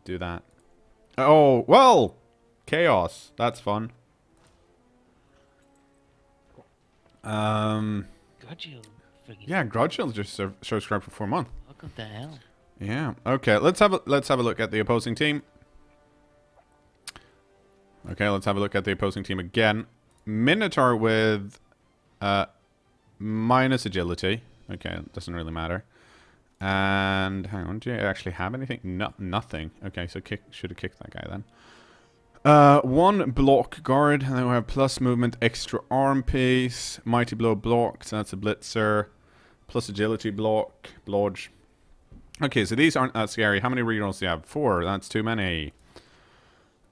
do that. Oh, well! Chaos. That's fun. God, you freaking. Yeah, Grudge just subscribed for 4 months. What the hell? Yeah. Okay, let's have a look at the opposing team. Okay, let's have a look at the opposing team again. Minotaur with minus agility. Okay, it doesn't really matter. And hang on, do you actually have anything? No, nothing. Okay, so should have kicked that guy then. 1 block guard, and then we have plus movement, extra arm piece, mighty blow block, so that's a blitzer, plus agility block, blodge. Okay, so these aren't that scary. How many rerolls do you have? 4. That's too many.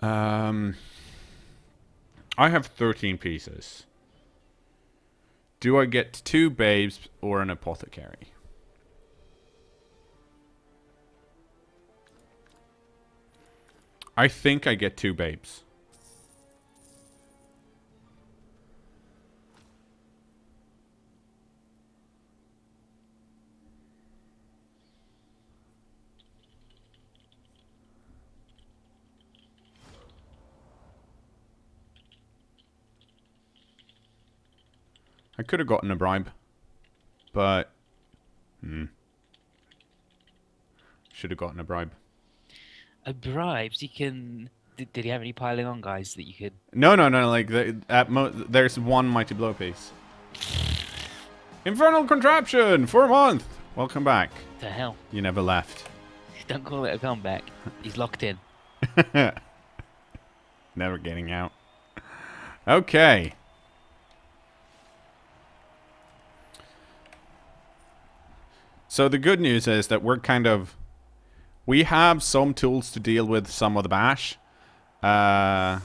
I have 13 pieces. Do I get 2 babes or an apothecary? I think I get 2 babes. I could have gotten a bribe, but should have gotten a bribe. A bribe? So you can. Did he have any piling on guys that you could? No. Like there's 1 mighty blow piece. Infernal contraption, 4 months. Welcome back. The hell? You never left. Don't call it a comeback. He's locked in. Never getting out. Okay. So the good news is that we have some tools to deal with some of the bash. And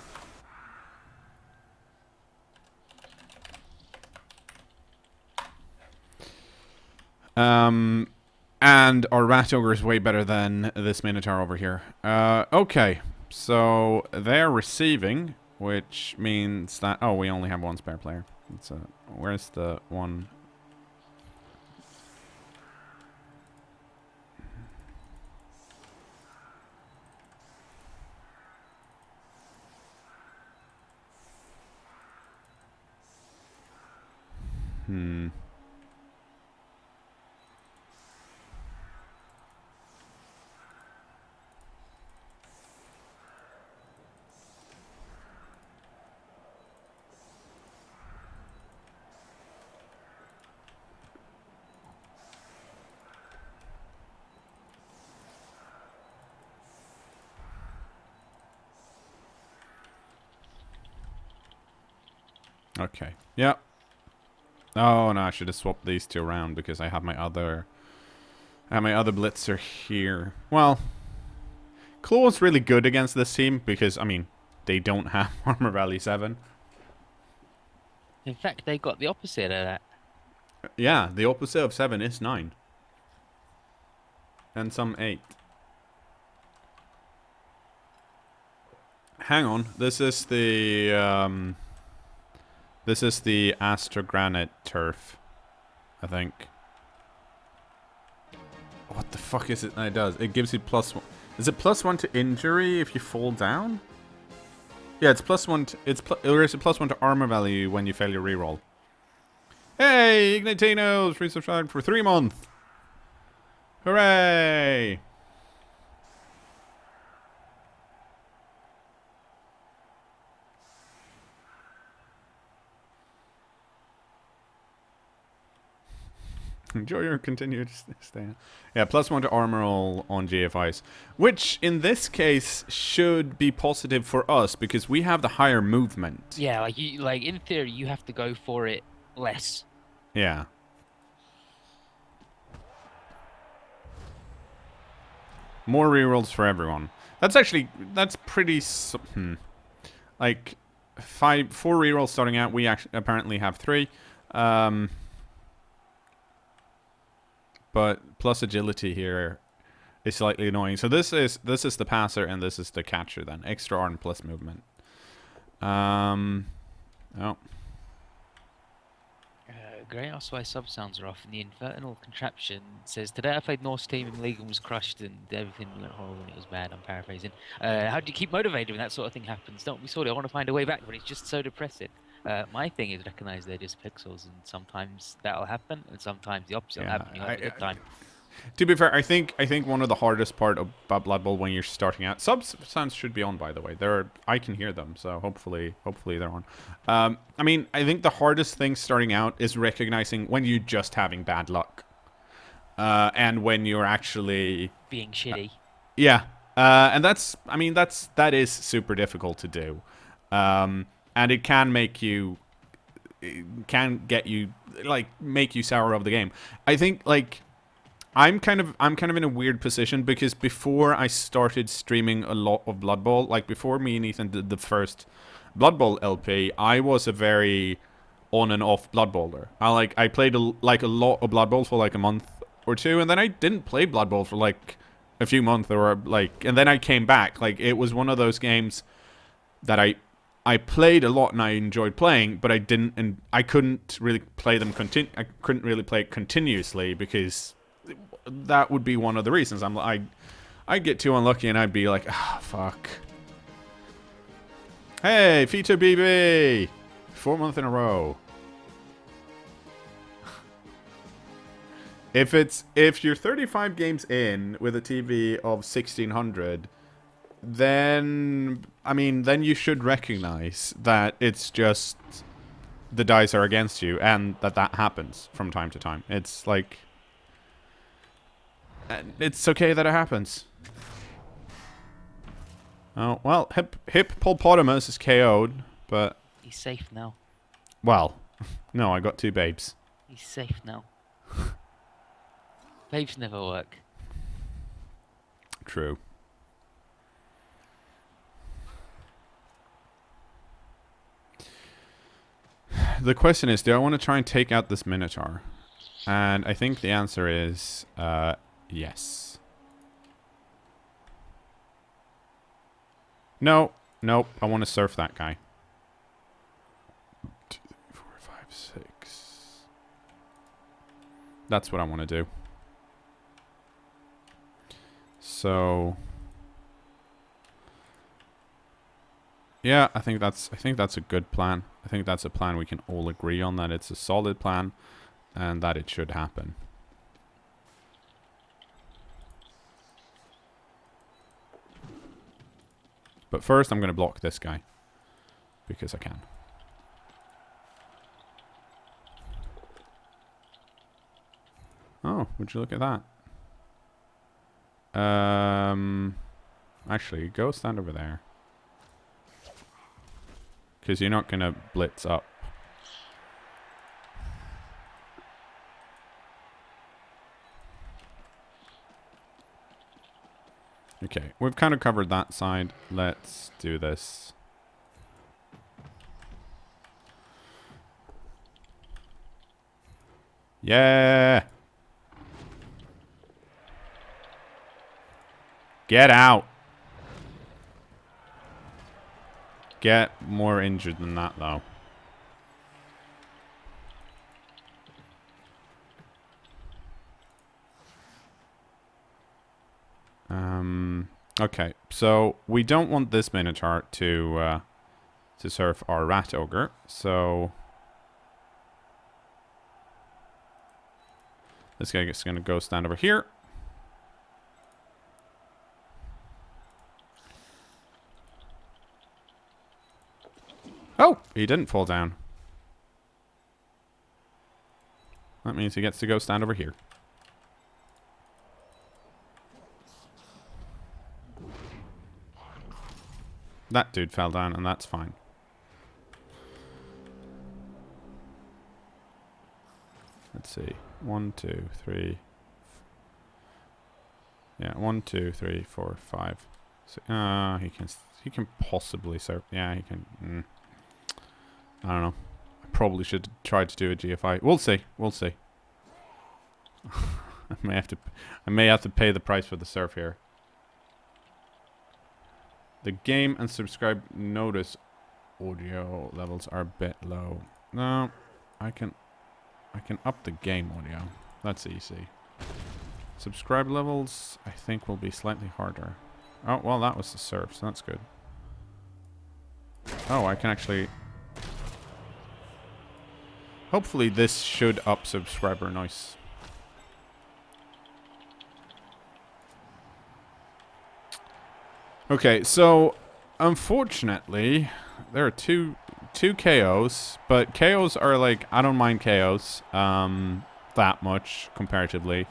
our Rat Ogre is way better than this Minotaur over here. Okay, so they're receiving, which means that... Oh, we only have 1 spare player. Where's the one... Okay. Yeah. Oh no, I should have swapped these 2 around because I have my other blitzer here. Well, Claw's really good against this team because I mean, they don't have armor value 7. In fact, they got the opposite of that. Yeah, the opposite of 7 is 9. And some 8. Hang on. This is the Astrogranite turf, I think. What the fuck is it that it does? It gives you +1. Is it +1 to injury if you fall down? Yeah, it's +1 to, or is it +1 to armor value when you fail your reroll? Hey, Ignatinos resubscribed for 3 months. Hooray! Enjoy your continued stay. Yeah, +1 to armor roll on GFIs. Which, in this case, should be positive for us, because we have the higher movement. Yeah, like in theory, you have to go for it less. Yeah. More rerolls for everyone. That's pretty... Like, 4 rerolls starting out, we actually apparently have 3. But plus agility here is slightly annoying. So this is the passer and this is the catcher then. Extra arm plus movement. Oh. Grey asked why sub sounds are off, and the infernal contraption says, "Today I played Norse team in League and was crushed, and everything went horrible and it was bad." I'm paraphrasing. How do you keep motivated when that sort of thing happens? Don't be sorry. I want to find a way back, but it's just so depressing. My thing is recognize they're just pixels, and sometimes that'll happen, and sometimes the opposite will Yeah, happen. You'll have a good time. to be fair, I think one of the hardest part about Blood Bowl when you're starting out, sounds should be on, by the way. I can hear them, so hopefully they're on. I mean, I think the hardest thing starting out is recognizing when you're just having bad luck, and when you're actually Being shitty. yeah, and that is super difficult to do, and it can make you, make you sour of the game. I think like. I'm kind of in a weird position because before I started streaming a lot of Blood Bowl, like before me and Ethan did the first Blood Bowl LP, I was a very on and off Blood Bowler. I played a lot of Blood Bowl for like a month or two, and then I didn't play Blood Bowl for like a few months and then I came back. Like it was one of those games that I played a lot and I enjoyed playing, but I couldn't really play them I couldn't really play it continuously because that would be one of the reasons. I'd get too unlucky and I'd be like, ah, fuck. Hey, Fito BB! 4 months in a row. If you're 35 games in with a TV of 1600, then you should recognize that it's just the dice are against you and that happens from time to time. It's like, it's okay that it happens. Oh, well, Hippopotamus is KO'd, but... He's safe now. Well, no, I got 2 babes. He's safe now. Babes never work. True. The question is, do I want to try and take out this Minotaur? And I think the answer is, yes. No. Nope. I want to surf that guy. 2, 3, 4, 5, 6. That's what I want to do. So... yeah, I think that's a good plan. I think that's a plan we can all agree on, that it's a solid plan and that it should happen. But first I'm going to block this guy because I can. Oh, would you look at that? Actually, go stand over there. Because you're not going to blitz up. Okay, we've kind of covered that side. Let's do this. Yeah! Get out! Get more injured than that, though. Okay, so we don't want this Minotaur to surf our Rat Ogre, so this guy is going to go stand over here. Oh, he didn't fall down. That means he gets to go stand over here. That dude fell down, and that's fine. Let's see. 1, 2, 3. Yeah, 1, 2, 3, 4, 5. So, he can possibly serve. Yeah, he can. I don't know. I probably should try to do a GFI. We'll see. We'll see. I may have to pay the price for the surf here. The game and subscribe notice audio levels are a bit low. No, I can. I can up the game audio. That's easy. Subscribe levels, I think, will be slightly harder. Oh, well, that was the serve, so that's good. Oh, I can actually... Hopefully this should up subscriber noise. Okay, so unfortunately, there are two KOs, but KOs are like, I don't mind KOs that much comparatively.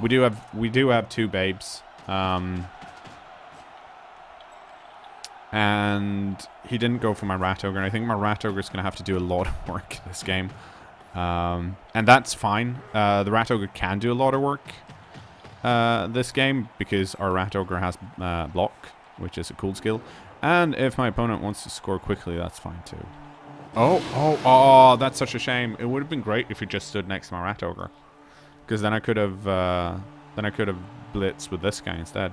We do have two babes. And he didn't go for my Rat Ogre, and I think my Rat Ogre is going to have to do a lot of work this game. And that's fine. The Rat Ogre can do a lot of work this game, because our Rat Ogre has block, which is a cool skill. And if my opponent wants to score quickly, that's fine too. Oh, that's such a shame. It would have been great if he just stood next to my Rat Ogre. Because then I could have blitzed with this guy instead.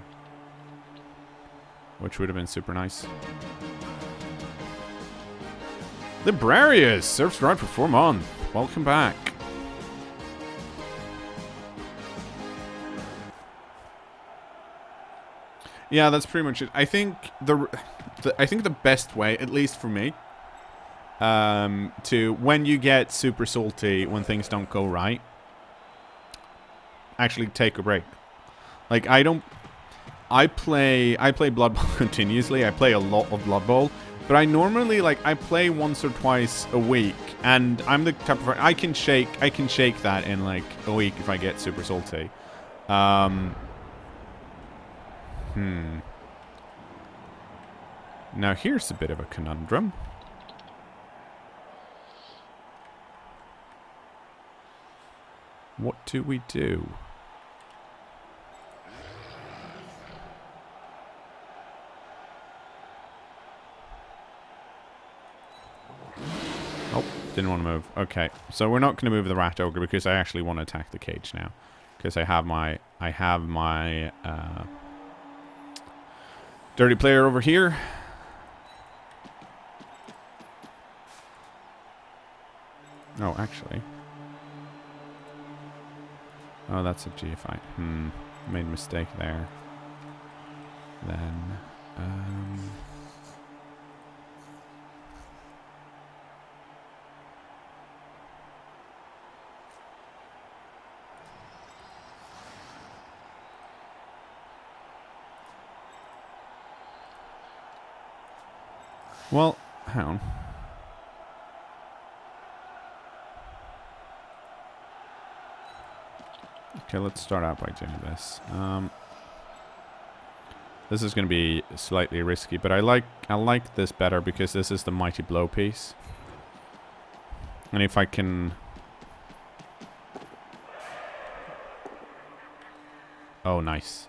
Which would have been super nice. Librarius! Subscribed for 4 months. Welcome back. Yeah, that's pretty much it. I think the best way, at least for me, to when you get super salty when things don't go right, actually take a break. Like I play Blood Bowl continuously. I play a lot of Blood Bowl, but I normally I play once or twice a week, and I'm the type of I can shake that in like a week if I get super salty. Now here's a bit of a conundrum. What do we do? Oh, didn't want to move. Okay, so we're not going to move the Rat Ogre because I actually want to attack the cage now, because I have my dirty player over here. Oh, actually. Oh, that's a GFI. Made a mistake there. Then, well, hang on. Okay, let's start out by doing this. This is going to be slightly risky, but I like this better because this is the Mighty Blow piece. And if I can... Oh, nice.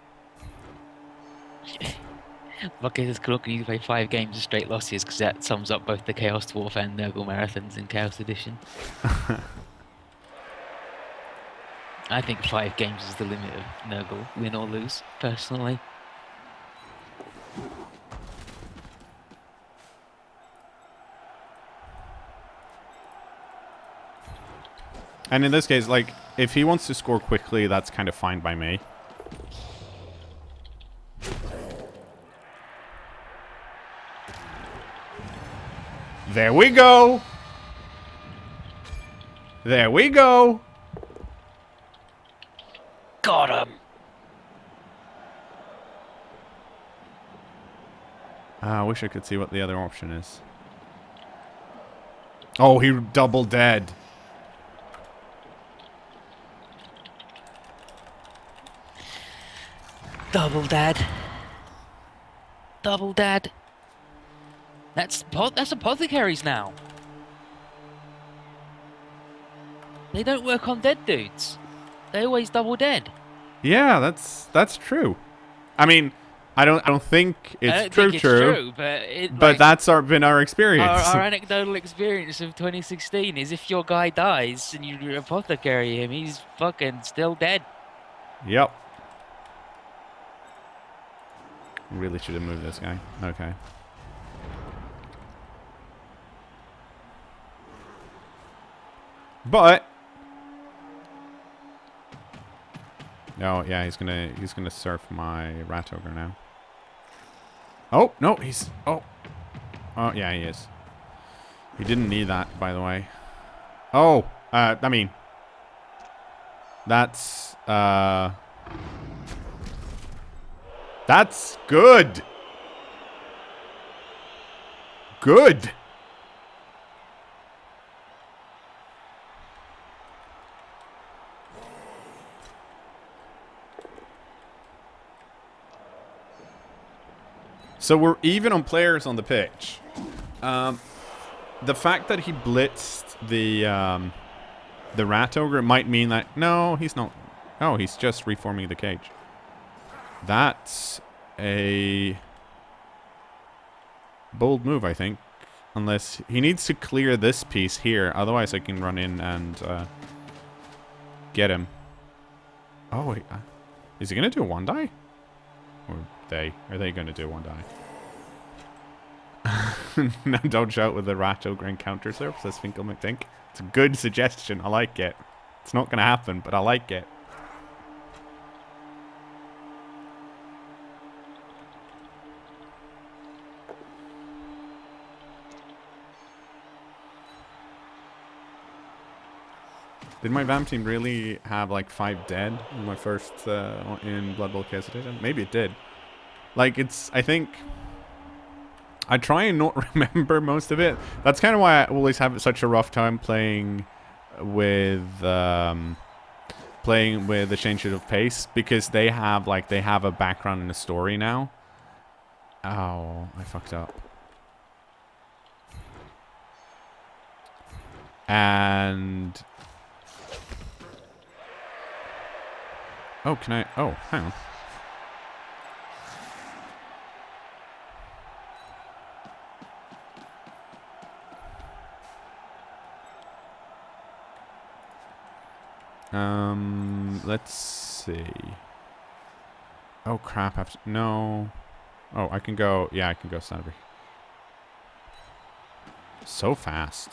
Okay, this cKnoor can play 5 games of straight losses, because that sums up both the Chaos Dwarf and Nurgle Marathons in Chaos Edition. I think 5 games is the limit of Nurgle, win or lose, personally. And in this case, like, if he wants to score quickly, that's kind of fine by me. There we go! There we go! Got him! I wish I could see what the other option is. Oh, he double dead. Double dad. Double dad. That's apothecaries now. They don't work on dead dudes. They always double dead. Yeah, that's true. I mean, I don't think it's true, but that's been our experience. Our anecdotal experience of 2016 is if your guy dies and you apothecary him, he's fucking still dead. Yep. Really should have moved this guy. Okay. But Oh yeah, he's gonna surf my rat ogre now. Oh no, he's oh yeah, he is. He didn't need that, by the way. Oh, I mean, that's good. Good. So we're even on players on the pitch. The fact that he blitzed the rat ogre might mean that no, he's not. Oh, he's just reforming the cage. That's a bold move, I think. Unless he needs to clear this piece here, otherwise I can run in and get him. Oh wait, is he gonna do a one die? Or are they gonna do one die? Now dodge out with the rat ogre and counter surf, says Finkel McTink. It's a good suggestion. I like it. It's not gonna happen, but I like it. Did my Vamp team really have like 5 dead in my first in Blood Bowl Chaos Edition? Maybe it did. Like I think I try and not remember most of it. That's kind of why I always have such a rough time playing with the Change of Pace, because they have a background and a story now. Oh, I fucked up. And oh, can I? Oh, hang on. Let's see. Oh crap! I have to, no. Oh, I can go. Yeah, I can go Stanley. So fast.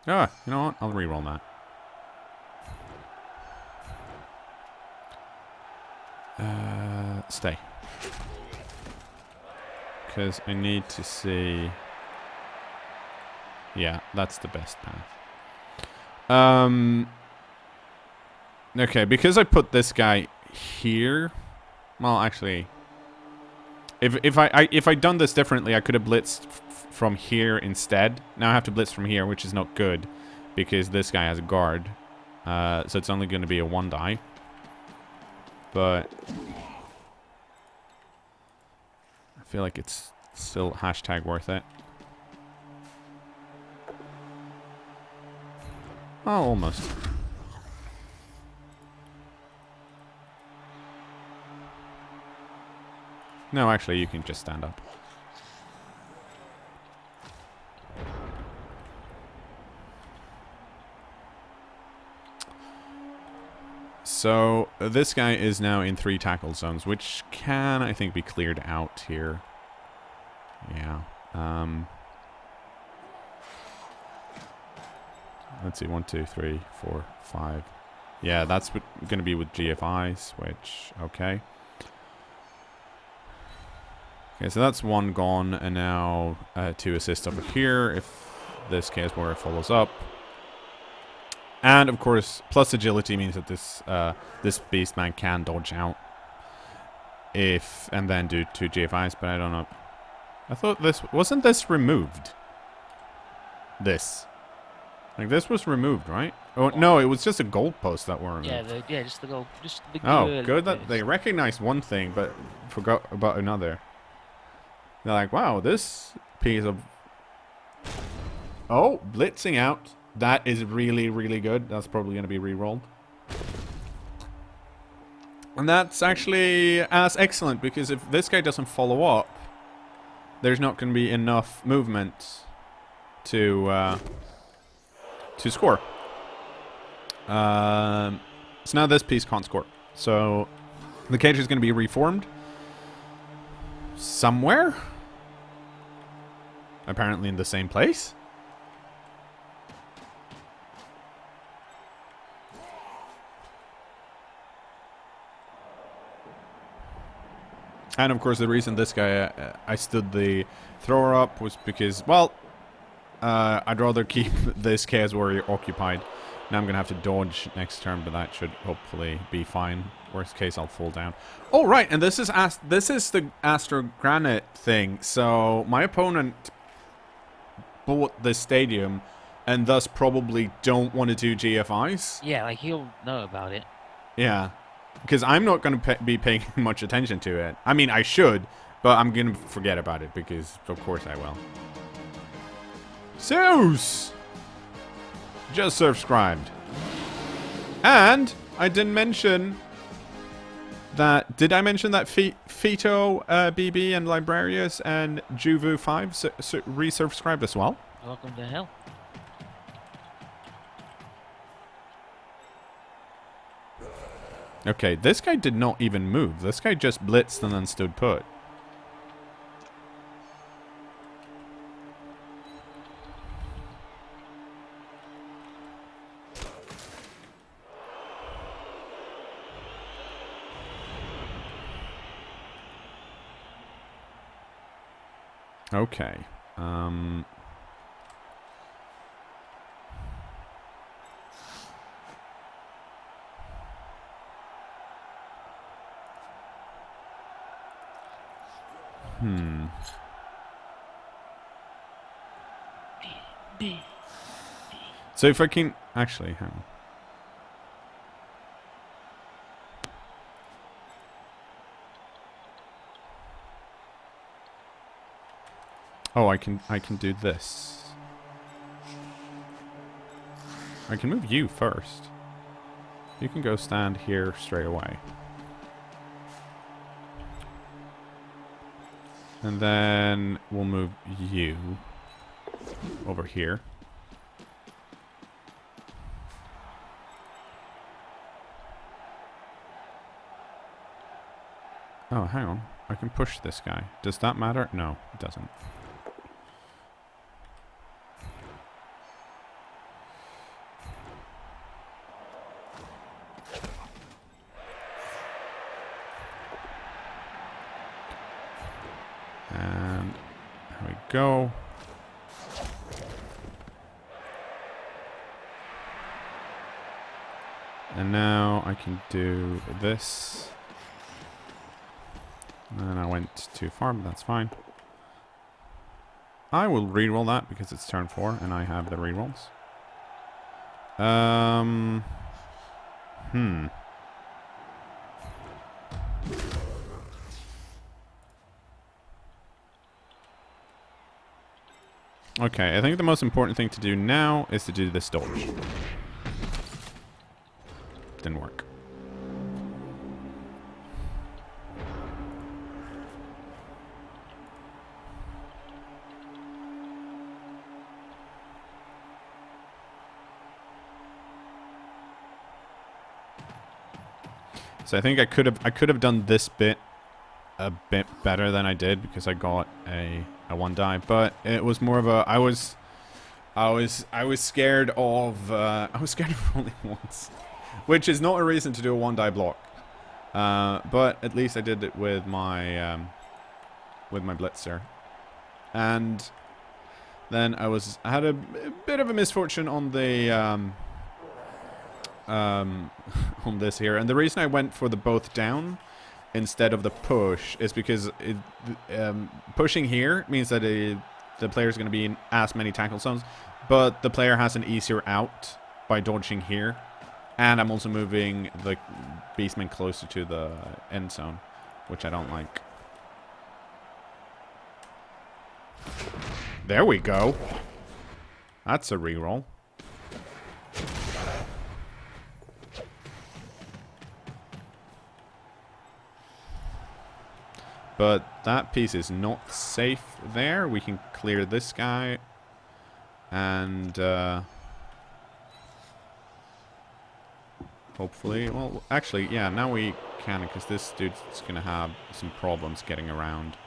Ah, you know what? I'll reroll that. Stay. Because I need to see. Yeah, that's the best path. Okay, because I put this guy here. Well, actually, if I'd done this differently, I could have blitzed from here instead. Now I have to blitz from here, which is not good, because this guy has a guard. So it's only going to be a 1 die. But I feel like it's still hashtag worth it. Oh, almost. No, actually, you can just stand up. So, this guy is now in 3 tackle zones, which can, I think, be cleared out here. Yeah. Let's see, 1, 2, 3, 4, 5. Yeah, that's going to be with GFIs, which, okay. Okay, so that's 1 gone, and now 2 assists over here if this Chaos Warrior follows up. And, of course, plus agility means that this Beastman can dodge out and then do 2 GFIs, but I don't know. I thought wasn't this removed? This. Like, this was removed, right? Oh, no, it was just a goalpost that were removed. Yeah, just the goal. Just the Oh, good that they recognized one thing, but forgot about another. They're like, wow, this piece of... Oh, blitzing out. That is really, really good. That's probably going to be re-rolled. And that's actually as excellent, because if this guy doesn't follow up, there's not going to be enough movement to score. So now this piece can't score. So the cage is going to be reformed somewhere. Apparently in the same place. And of course, the reason this guy I stood the thrower up was because, well, I'd rather keep this Chaos Warrior occupied. Now I'm gonna have to dodge next turn, but that should hopefully be fine. Worst case, I'll fall down. Oh right, and this is the Astro Granite thing. So my opponent bought this stadium, and thus probably don't want to do GFIs. Yeah, like he'll know about it. Yeah, because I'm not going to be paying much attention to it. I mean, I should, but I'm going to forget about it because, of course, I will. Zeus! Just subscribed. And I didn't mention that. Did I mention that Fito, BB, and Librarius and Juvu5 resubscribed as well? Welcome to hell. Okay, this guy did not even move. This guy just blitzed and then stood put. Okay. So if I can... Actually, hang on. Oh, I can do this. I can move you first. You can go stand here straight away. And then we'll move you over here. Oh, hang on. I can push this guy. Does that matter? No, it doesn't. And there we go. And now I can do this. And I went too far, but that's fine. I will reroll that because it's turn 4 and I have the rerolls. Okay, I think the most important thing to do now is to do this dodge. Didn't work. So I think I could have done this bit a bit better than I did because I got a one die, but it was more of a I was scared of rolling once, which is not a reason to do a one die block. But at least I did it with my blitzer, and then I had a bit of a misfortune on the on this here, and the reason I went for the both down instead of the push is because pushing here means that the player is going to be in as many tackle zones, but the player has an easier out by dodging here, and I'm also moving the beastman closer to the end zone, which I don't like. There we go. That's a reroll. But that piece is not safe there. We can clear this guy. And hopefully, well, actually, yeah, now we can, because this dude's going to have some problems getting around.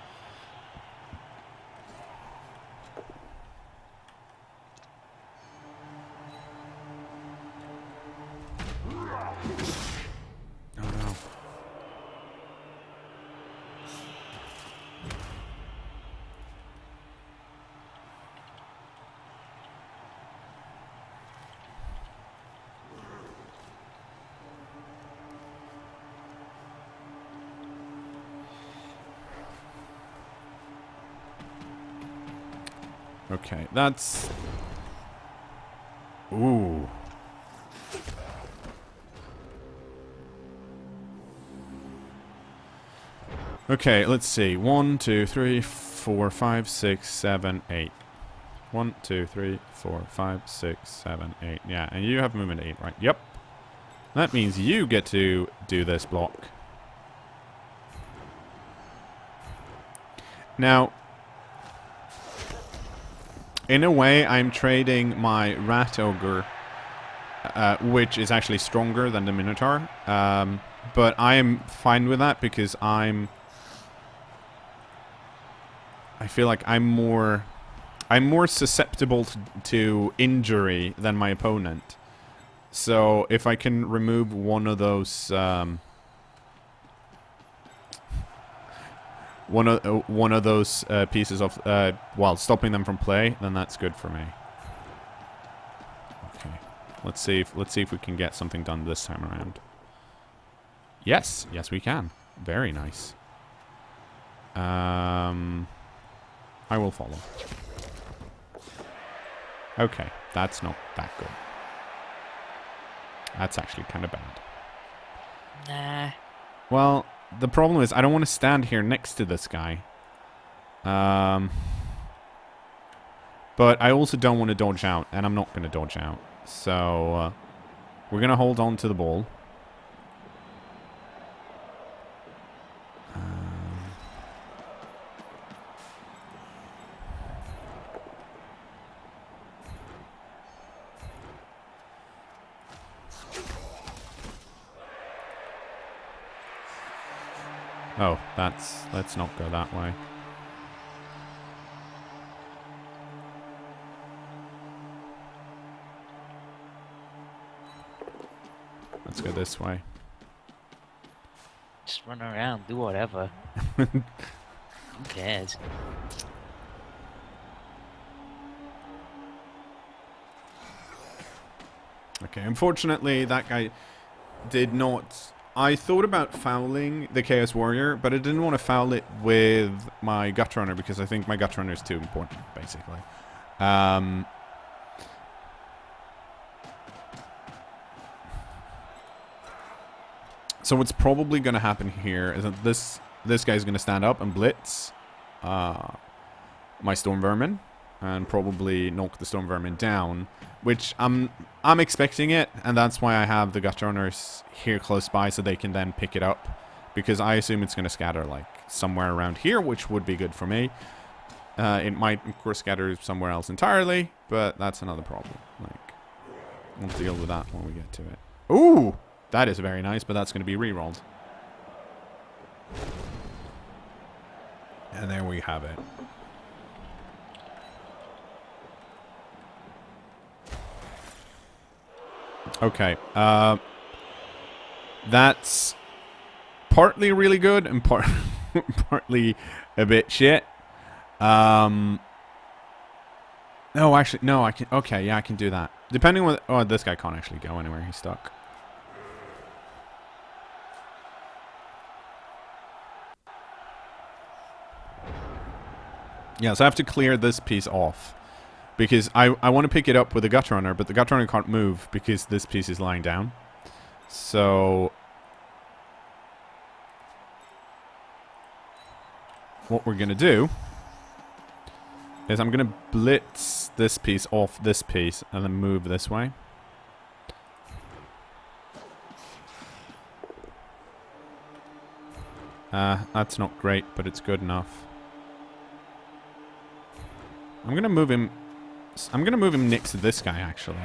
Okay, that's... Ooh. Okay, let's see. 1, 2, 3, 4, 5, 6, 7, 8. 1, 2, 3, 4, 5, 6, 7, 8. Yeah, and you have movement 8, right? Yep. That means you get to do this block. Now, in a way, I'm trading my Rat Ogre, which is actually stronger than the Minotaur. But I am fine with that because I feel like I'm more susceptible to injury than my opponent. So if I can remove one of those one of those pieces of while stopping them from play, then that's good for me. Okay, let's see if we can get something done this time around. Yes, we can. Very nice. I will follow. Okay, that's not that good. That's actually kind of bad. Nah. Well, the problem is I don't want to stand here next to this guy. But I also don't want to dodge out, and I'm not going to dodge out. So, we're going to hold on to the ball. Oh, let's not go that way. Let's go this way. Just run around, do whatever. Who cares? Okay, unfortunately, that guy did not... I thought about fouling the Chaos Warrior, but I didn't want to foul it with my Gut Runner because I think my Gut Runner is too important, basically. So what's probably going to happen here is that this guy's going to stand up and blitz my Storm Vermin and probably knock the Storm Vermin down, which I'm expecting it, and that's why I have the Gut Runners here close by so they can then pick it up, because I assume it's going to scatter like somewhere around here, which would be good for me. It might, of course, scatter somewhere else entirely, but that's another problem. Like, we'll deal with that when we get to it. Ooh! That is very nice, but that's going to be re-rolled. And there we have it. Okay. That's partly really good and partly a bit shit. No, actually, no, I can... Okay, yeah, I can do that. Depending on... Oh, this guy can't actually go anywhere. He's stuck. Yeah, so I have to clear this piece off. Because I want to pick it up with the Gut Runner, but the Gut Runner can't move because this piece is lying down. So... what we're going to do is I'm going to blitz this piece off this piece and then move this way. That's not great, but it's good enough. I'm going to move him... I'm going to move him next to this guy, actually.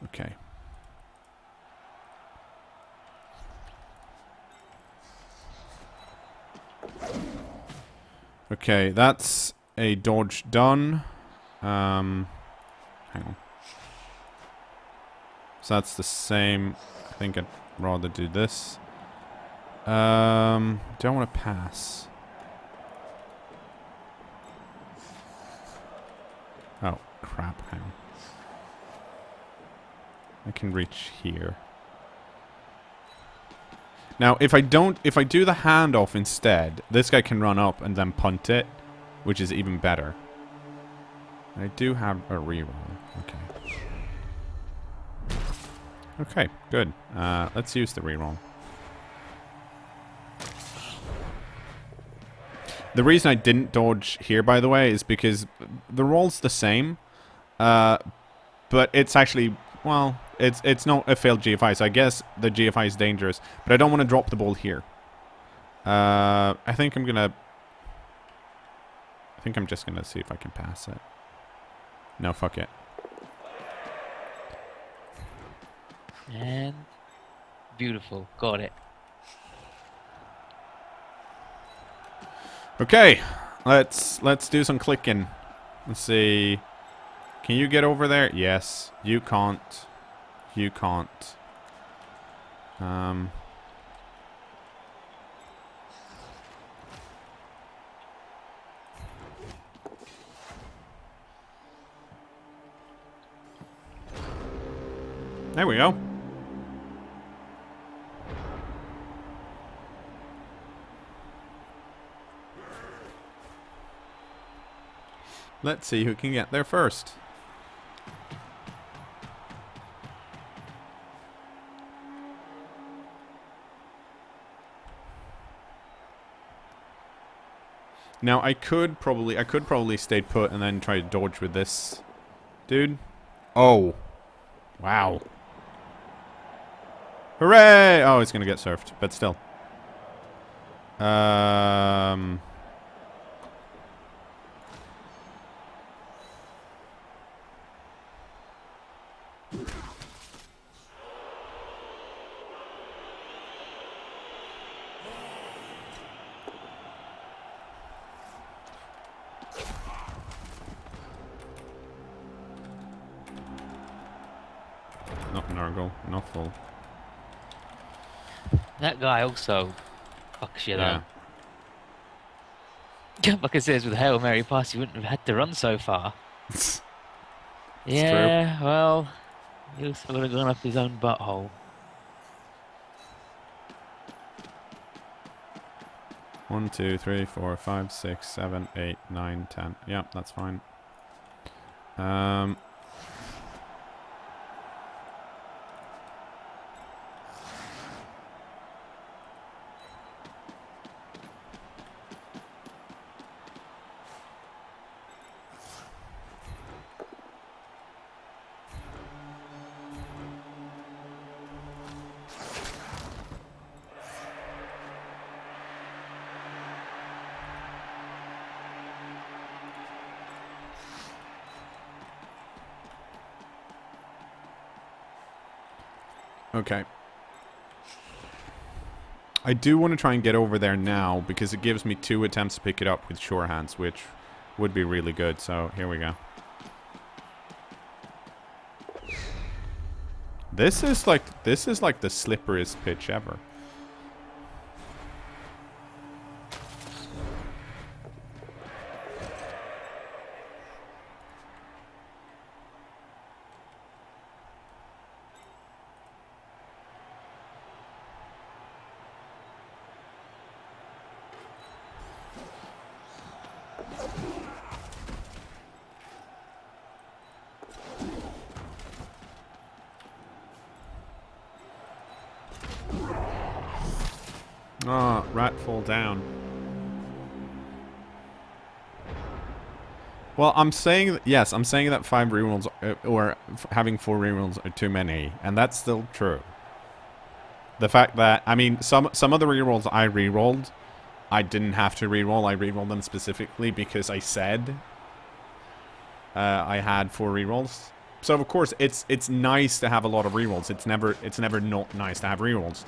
Okay. Okay, that's a dodge done. Hang on. So that's the same. I think I'd rather do this. Do I want to pass? crap. Hang on. I can reach here. Now, if I do the handoff instead, this guy can run up and then punt it, which is even better. I do have a reroll. Okay. Okay, good. Let's use the reroll. The reason I didn't dodge here, by the way, is because the roll's the same, but it's actually, well, it's not a failed GFI, so I guess the GFI is dangerous, but I don't want to drop the ball here. I think I'm just gonna see if I can pass it. No, fuck it. And beautiful. Got it. Okay, let's do some clicking. Let's see. Can you get over there? Yes. You can't. You can't. There we go. Let's see who can get there first. Now I could probably stay put and then try to dodge with this dude. Oh. Wow. Hooray! Oh, he's gonna get surfed, but still. Not Nurgle, not full. That guy also fucks you Yeah. though. Like it says, with a Hail Mary pass, you wouldn't have had to run so far. It's Yeah, well, he also would have gone up his own butthole. true. 1, 2, 3, 4, 5, 6, 7, 8, 9, 10. Yeah, that's fine. Okay. I do want to try and get over there now because it gives me 2 attempts to pick it up with sure hands, which would be really good. So here we go. This is like the slipperiest pitch ever. Oh, rat fall down. Well, I'm saying that, yes, I'm saying that 5 rerolls or having 4 rerolls are too many, and that's still true. The fact that, I mean, some of the rerolls I rerolled, I didn't have to reroll. I rerolled them specifically because I said I had 4 rerolls. So of course it's nice to have a lot of rerolls. It's never not nice to have rerolls.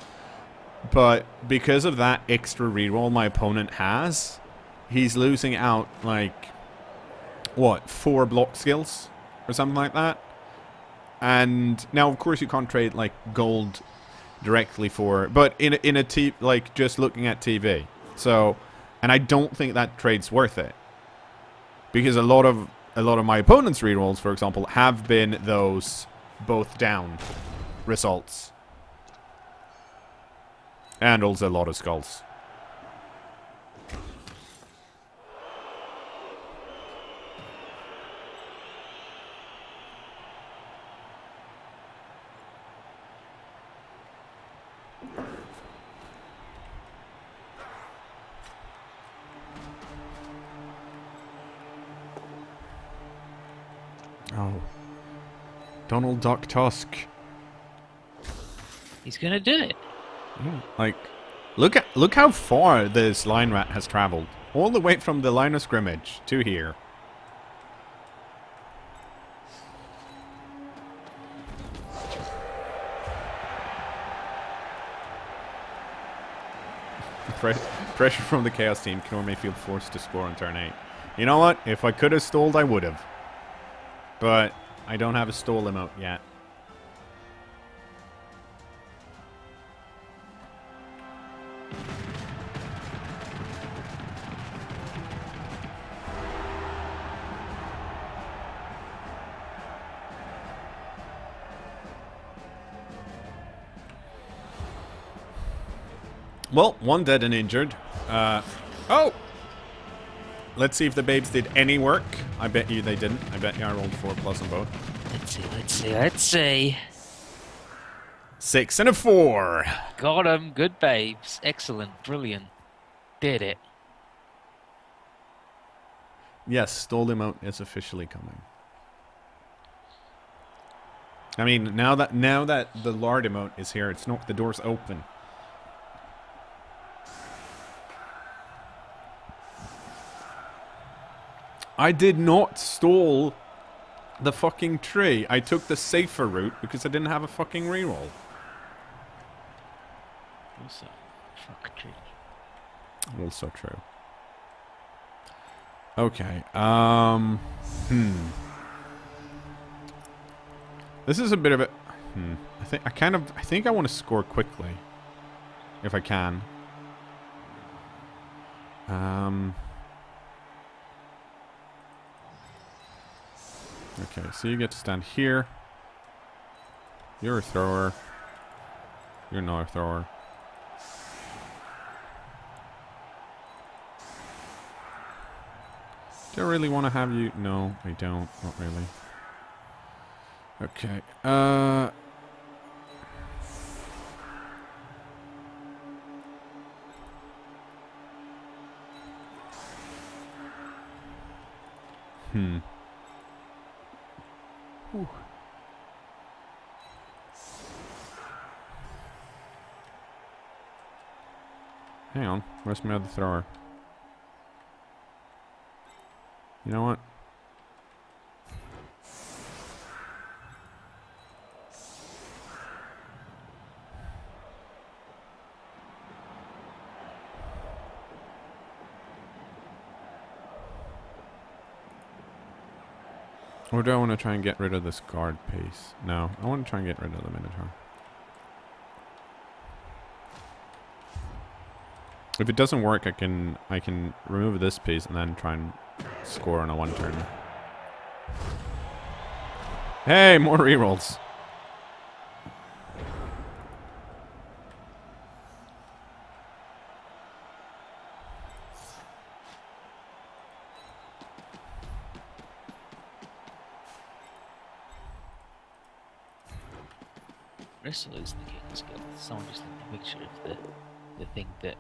But because of that extra reroll my opponent has, he's losing out like what, 4 block skills or something like that. And now of course you can't trade like gold directly for, but in a like just looking at TV. So, and I don't think that trade's worth it because a lot of a lot of my opponent's rerolls, for example, have been those both down results. And also a lot of skulls. Oh. Donald Duck Tusk. He's gonna do it. Yeah, like, look how far this line rat has traveled. All the way from the line of scrimmage to here. Pressure from the Chaos team. cKnoor may feel forced to score on turn 8. You know what? If I could have stalled, I would have. But I don't have a stall emote yet. Well, one dead and injured. Oh! Let's see if the babes did any work. I bet you they didn't. I bet you I rolled 4+ on both. Let's see. 6 and a 4. Got 'em. Good babes. Excellent. Brilliant. Did it. Yes, stall emote is officially coming. I mean, now that the lard emote is here, it's not the door's open. I did not stall the fucking tree. I took the safer route because I didn't have a fucking reroll. Also, fuck tree. Also true. Okay. This is a bit of a. I think I want to score quickly, if I can. Okay, so you get to stand here. You're a thrower. You're not a thrower. Do I really want to have you? No, I don't. Not really. Okay. Whew. Hang on. Where's my other thrower? You know what? Or do I want to try and get rid of this guard piece? No, I want to try and get rid of the Minotaur. If it doesn't work, I can remove this piece and then try and score on a 1 turn. Hey, more rerolls. Wrestle is the king of skills. Someone just need to make sure of the thing that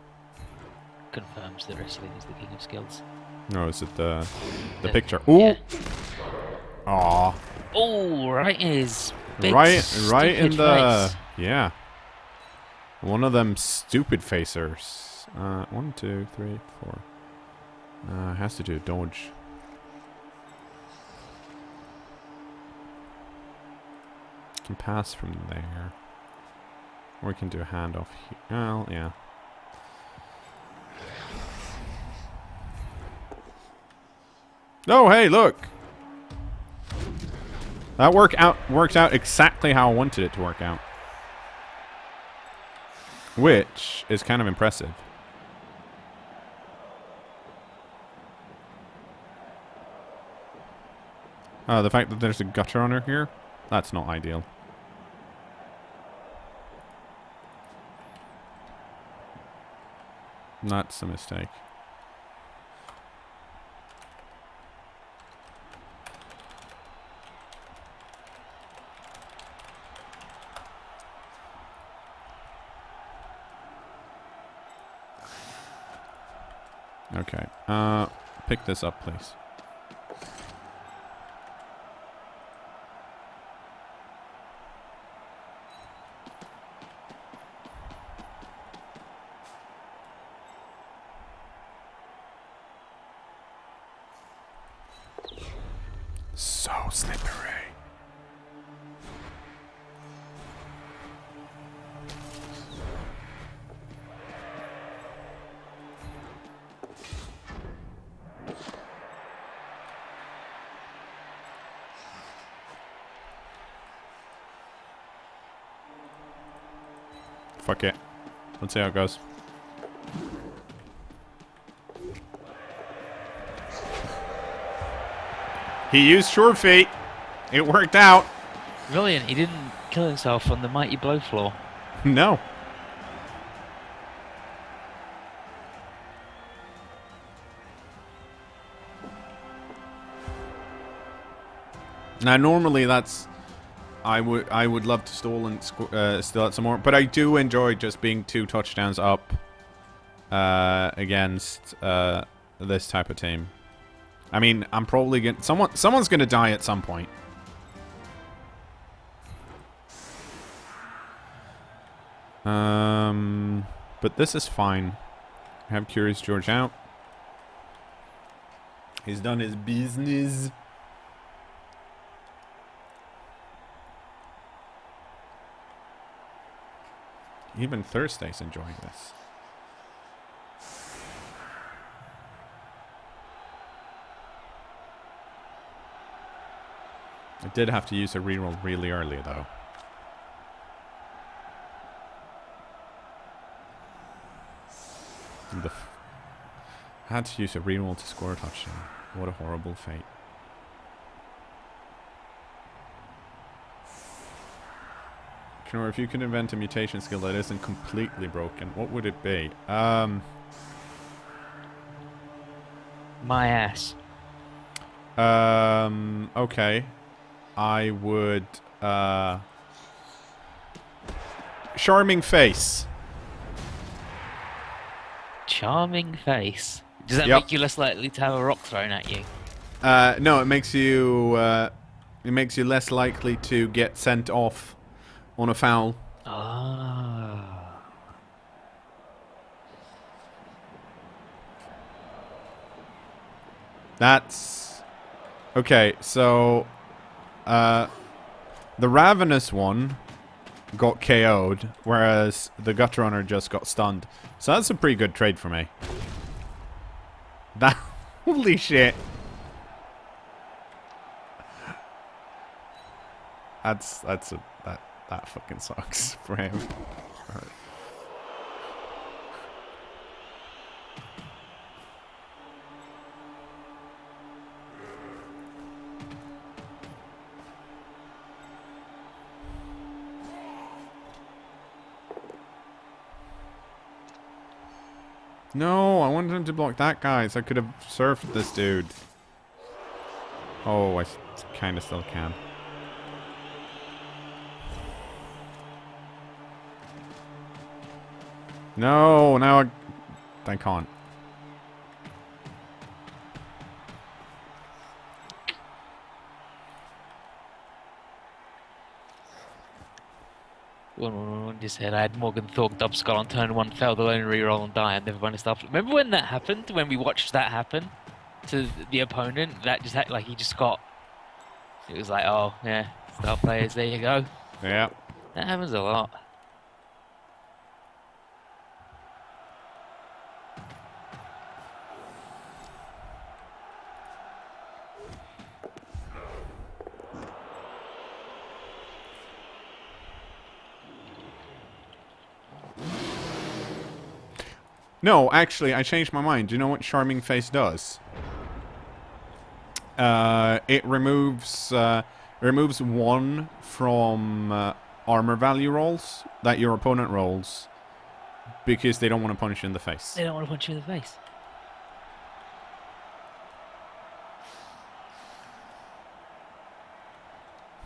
confirms that wrestling is the king of skills. No, is it the picture? Ooh. Yeah. Aw. Oh, right in his big Right in stupid the face. yeah. One of them stupid facers. 1, 2, 3, 4. Has to do a dodge. Can pass from there. Or we can do a handoff here. Well, yeah. Oh, hey, look! That worked out exactly how I wanted it to work out. Which is kind of impressive. The fact that there's a gutter runner here, that's not ideal. That's a mistake. Okay. Pick this up, please. So slippery. Fuck it. Let's see how it goes. He used sure feet. It worked out. Brilliant. He didn't kill himself on the mighty blow floor. No. Now, normally that's... I would love to stall and steal out some more, but I do enjoy just being 2 touchdowns up against this type of team. I mean, I'm probably gonna... Someone's gonna die at some point. But this is fine. I have Curious George out. He's done his business. Even Thursday's enjoying this. I did have to use a reroll really early, though. I had to use a reroll to score a touchdown. What a horrible fate. cKnoor, if you could invent a mutation skill that isn't completely broken, what would it be? My ass. Okay. I would, Charming face. Charming face. Does that Yep. make you less likely to have a rock thrown at you? No, it makes you less likely to get sent off on a foul. Ah. That's... Okay, so... the Ravenous one got KO'd, whereas the Gutter Runner just got stunned. So that's a pretty good trade for me. That... Holy shit. That fucking sucks for him. Right. No, I wanted him to block that guy so I could have surfed this dude. Oh, I kind of still can. No, now I can't. One just said I had Morgan Thorpe Dubskull on turn 1, failed the lone reroll and die, and never won a star. Remember when that happened? When we watched that happen to the opponent? That just had, like, he just got... It was like, oh, yeah, star players, there you go. Yeah. That happens a lot. No, actually, I changed my mind. Do you know what Charming Face does? It removes one from armor value rolls that your opponent rolls because they don't want to punch you in the face. They don't want to punch you in the face.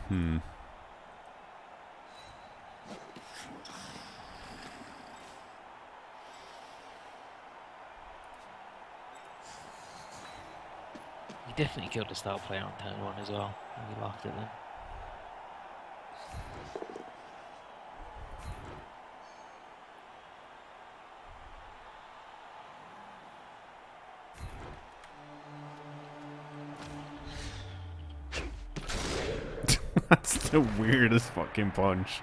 You definitely killed a star player on turn 1 as well. And we laughed at them. That's the weirdest fucking punch.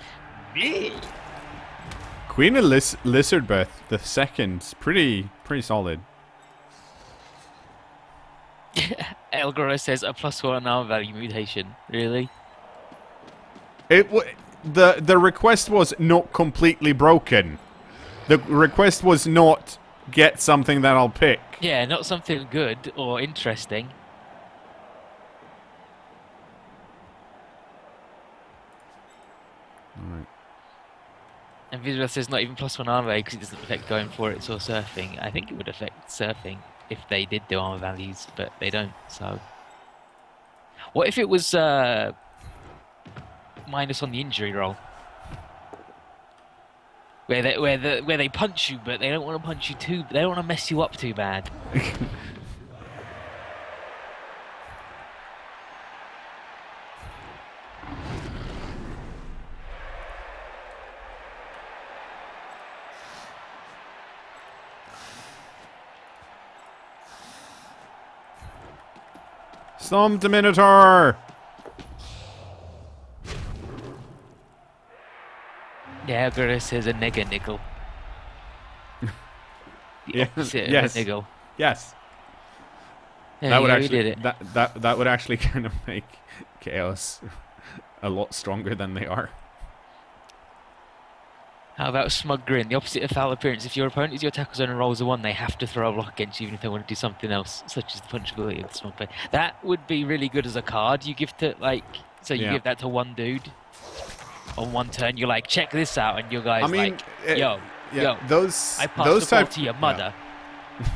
Queen of Lizardbeth, the second, pretty solid. Elgoro says a +1 armor value mutation. Really? The request was not completely broken. The request was not get something that I'll pick. Yeah, not something good or interesting. Alright. And Visual says not even +1 armor because it doesn't affect going for it or surfing. I think it would affect surfing if they did do armor values, but they don't. So, what if it was minus on the injury roll, where they punch you, but they don't want to punch you too. They don't want to mess you up too bad. Stomp the Minotaur! Yeah, Elgoro says a nigger niggle. The opposite of a niggle. Yes. Yeah, That would yeah, actually we did it. that would actually kind of make Chaos a lot stronger than they are. How about smug grin? The opposite of foul appearance. If your opponent is your tackle zone and rolls a 1, they have to throw a block against you even if they want to do something else, such as the punchability of the smug play. That would be really good as a card. You give to you give that to one dude on one turn. You're like, check this out, and your guy's yo, those I passed those the ball type to your mother. Yeah.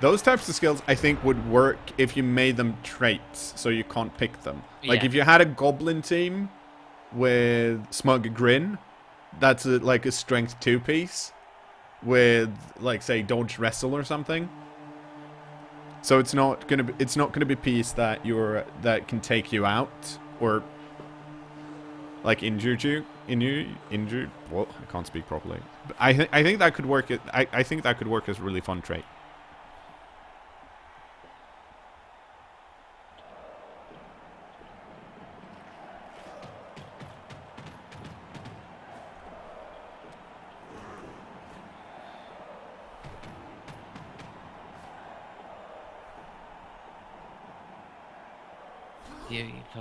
Those types of skills I think would work if you made them traits, so you can't pick them. Like if you had a goblin team with smug grin. That's like a strength 2 piece with, like, say, dodge wrestle or something. So it's not gonna be a piece that that can take you out or like injured. Well, I can't speak properly. But I think that could work. I think that could work as a really fun trait.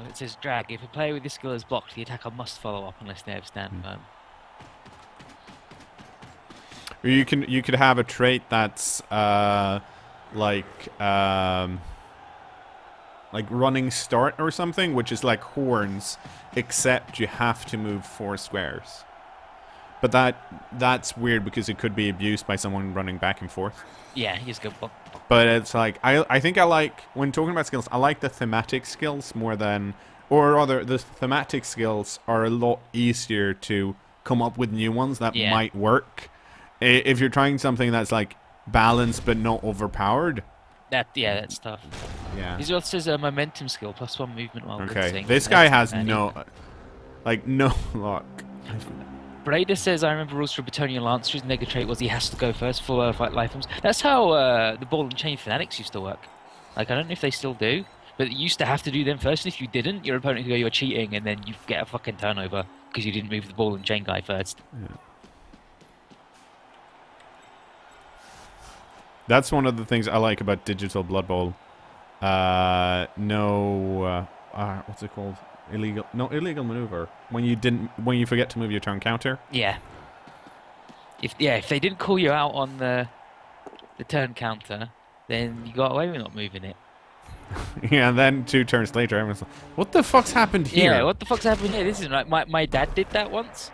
It says drag. If a player with this skill is blocked, the attacker must follow up unless they have stand firm. Or you could have a trait that's like running start or something, which is like horns, except you have to move 4 squares. But that's weird because it could be abused by someone running back and forth. Yeah, you just go block. But it's like I think I like, when talking about skills, I like the thematic skills more than, or rather the thematic skills are a lot easier to come up with new ones that might work. If you're trying something that's like balanced but not overpowered. That's tough. Yeah. This also says a momentum skill, +1 movement while blitzing. This guy has no luck. Breda says, I remember rules for Bretonian Lancer. His nega trait was he has to go first for fight life forms. That's how the ball and chain fanatics used to work. Like, I don't know if they still do, but you used to have to do them first, and if you didn't, your opponent could go, you're cheating, and then you get a fucking turnover because you didn't move the ball and chain guy first. Yeah. That's one of the things I like about Digital Blood Bowl. What's it called? Illegal maneuver. When you forget to move your turn counter. Yeah. If they didn't call you out on the turn counter, then you got away with not moving it. Yeah, and then 2 turns later, everyone's like, what the fuck's happened here? Yeah, what the fuck's happened here? This isn't right. My dad did that once.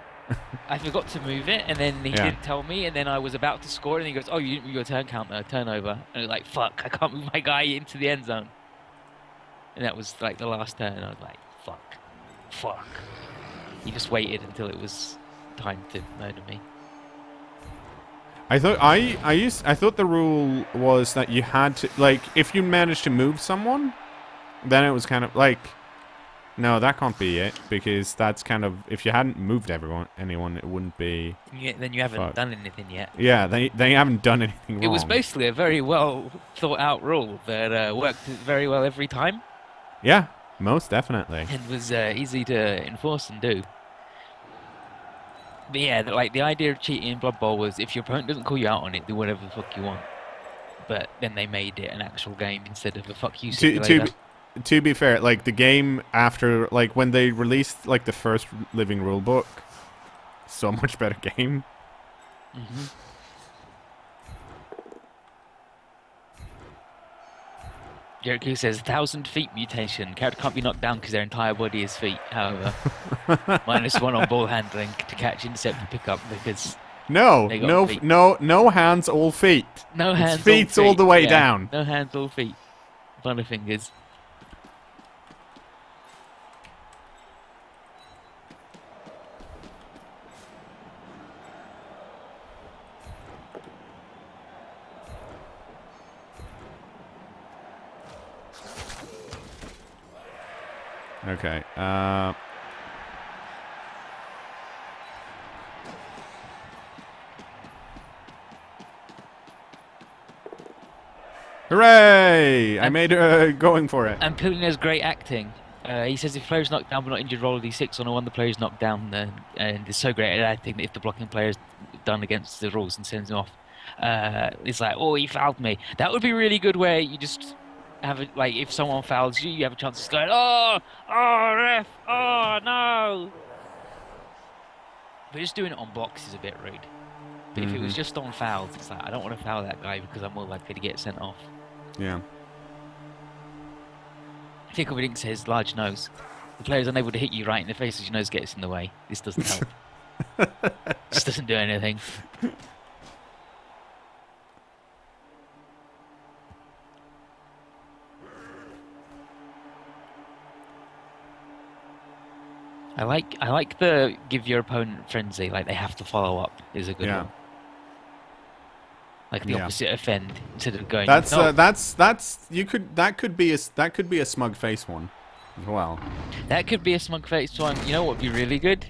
I forgot to move it, and then he Yeah. didn't tell me, and then I was about to score, and he goes, "Oh, you didn't move your turnover." And I was like, "Fuck, I can't move my guy into the end zone." And that was like the last turn, and I was like, "Fuck." He just waited until it was time to murder me. I thought I thought the rule was that you had to, like, if you managed to move someone, then it was kind of like, no, that can't be it, because that's kind of, if you hadn't moved anyone, it wouldn't be. Yeah, then you haven't done anything yet. Yeah, they haven't done anything wrong. It was basically a very well thought out rule that worked very well every time. Yeah, most definitely. And was easy to enforce and do. But yeah, like the idea of cheating in Blood Bowl was if your opponent doesn't call you out on it, do whatever the fuck you want. But then they made it an actual game instead of a fuck you simulator. To be fair, like the game after, like when they released like the first living rulebook, so much better game. Mm-hmm. Jericho says 1,000 feet mutation. Character can't be knocked down because their entire body is feet. However, -1 on ball handling to catch, intercept, and pick up because no hands, all feet. No hands, feet all the way down. No hands, all feet. Butterfingers. Okay. Hooray! I made going for it. And Pilina's great acting. He says if players knocked down but not injured, roll a d6 on a 1 the player is knocked down, and it's so great at acting that if the blocking player is done against the rules and sends him off, it's like, oh, he fouled me. That would be really good where you just have it, like if someone fouls you, you have a chance to go, oh, ref, oh no. But just doing it on blocks is a bit rude. But if it was just on fouls, it's like I don't want to foul that guy because I'm more likely to get sent off. Yeah. Ticklebink says large nose. The player is unable to hit you right in the face as your nose gets in the way. This doesn't help. This doesn't do anything. I like the give your opponent frenzy, like they have to follow up is a good one. Like the opposite offend instead of going. That's that could be a smug face one as well. That could be a smug face one. You know what would be really good?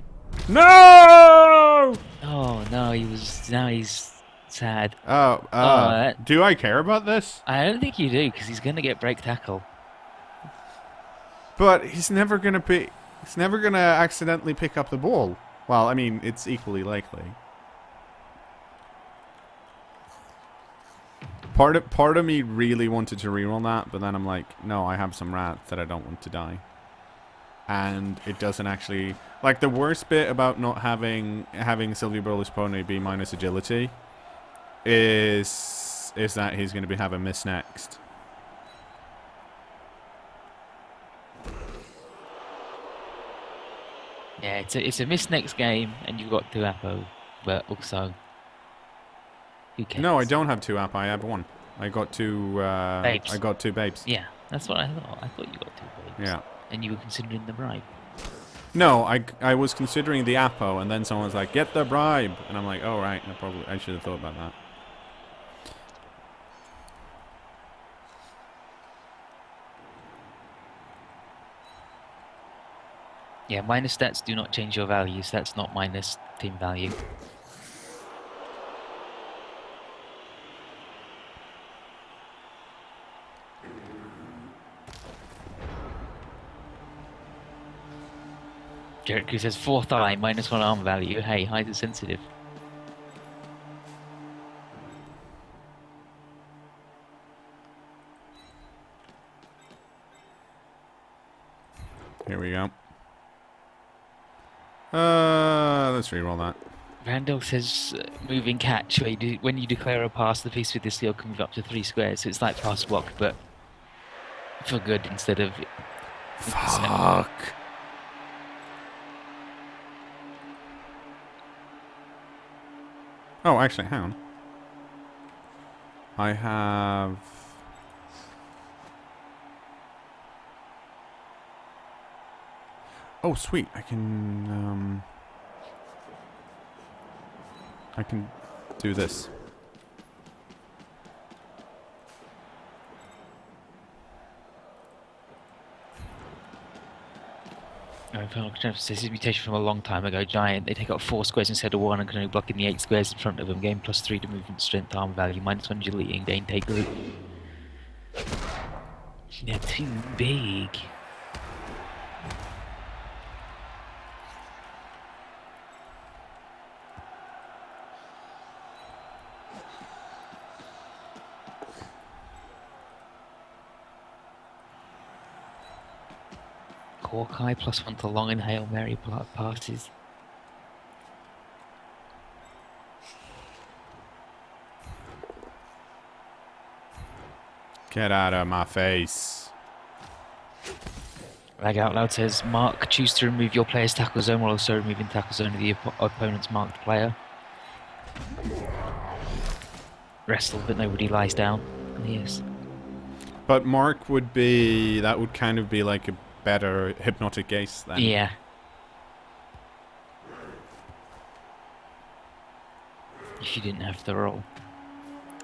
No! Oh no, now he's sad. Do I care about this? I don't think you do because he's gonna get break tackle. But he's never gonna accidentally pick up the ball. Well, I mean, it's equally likely. Part of me really wanted to reroll that, but then I'm like, no, I have some rats that I don't want to die. And it doesn't actually, like, the worst bit about not having Sylvie Bowler's pony be minus agility is that he's going to have a miss next. Yeah, it's a miss next game, and you've got 2 Apo, but also. Who cares? No, I don't have 2 app. I have 1. I got 2. Babes. I got 2 babes. Yeah, that's what I thought. I thought you got 2 babes. Yeah. And you were considering the bribe. No, I was considering the Apo, and then someone was like, "Get the bribe," and I'm like, "Oh right, I should have thought about that." Yeah, minus stats do not change your values. That's not minus team value. Jericho says 4th eye, -1 arm value. Hey, height is sensitive. Here we go. Let's reroll that. Randall says moving catch. When you declare a pass, the piece with the seal can move up to 3 squares. So it's like pass block, but for good instead of Fuck. Oh, actually, hang on. I have... Oh, sweet. I can do this. Infernal Contraption says, this mutation from a long time ago. Giant. They take up 4 squares instead of 1 and can only block in the 8 squares in front of them. Gain +3 to movement, strength, arm value, -1 agility, and gain take root. They're too big. Hawkeye +1 to long and Hail Mary passes. Get out of my face. Rag Out Loud says, Mark, choose to remove your player's tackle zone while also removing tackle zone of the opponent's marked player. Wrestle, but nobody lies down. Yes. But Mark would be... That would kind of be like a better hypnotic gaze then. Yeah. If you didn't have the roll.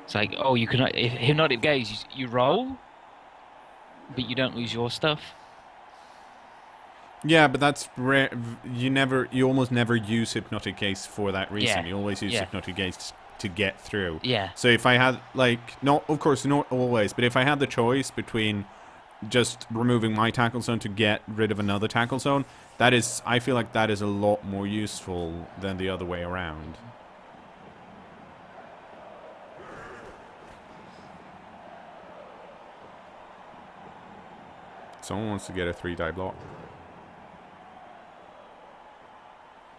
It's like, oh, you can... If hypnotic gaze, you roll, but you don't lose your stuff. Yeah, but that's rare. You almost never use hypnotic gaze for that reason. Yeah. You always use Yeah. hypnotic gaze to get through. Yeah. So if I had, like, not, of course, not always, but if I had the choice between just removing my tackle zone to get rid of another tackle zone, that is, I feel like that is a lot more useful than the other way around. Someone wants to get a 3-die block.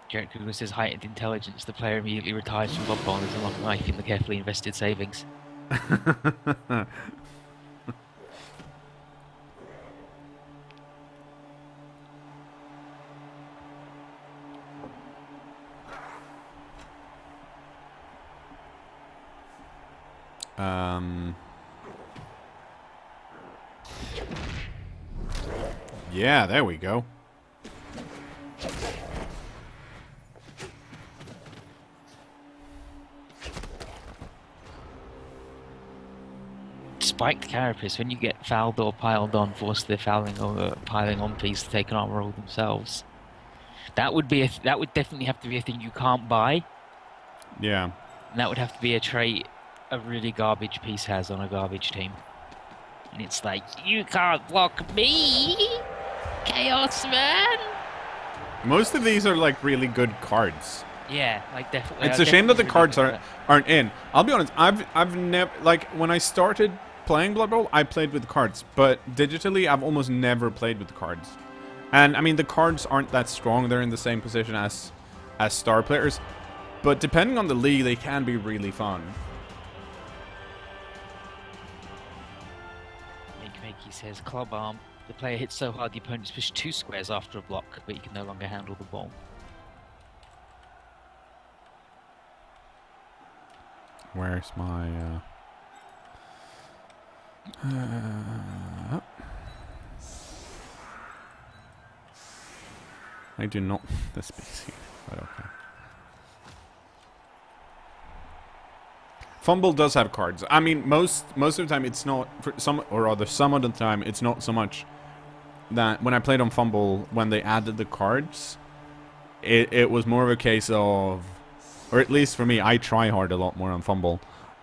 Jarrett Kugler says, heightened intelligence. The player immediately retires from Blood Bowl and is unlocked knife in the carefully invested savings. Yeah, there we go. Spiked carapace, when you get fouled or piled on, force the fouling or piling on piece to take an armor roll themselves. That would be that would definitely have to be a thing you can't buy. Yeah. And that would have to be a trait a really garbage piece has on a garbage team. And it's like, you can't block me, Chaos Man. Most of these are like really good cards. Yeah, like definitely. It's a shame that the cards aren't in. I'll be honest. I've never, like, when I started playing Blood Bowl, I played with the cards, but digitally, I've almost never played with the cards. And I mean, the cards aren't that strong. They're in the same position as star players, but depending on the league, they can be really fun. Makey says, club arm. The player hits so hard the opponent is pushed 2 squares after a block, but you can no longer handle the ball. Where's my... I do not... This PC, but okay. Fumble does have cards. I mean, most of the time it's not... For some of the time, it's not so much that when I played on Fumble, when they added the cards, it was more of a case of... Or at least for me, I try hard a lot more on Fumble.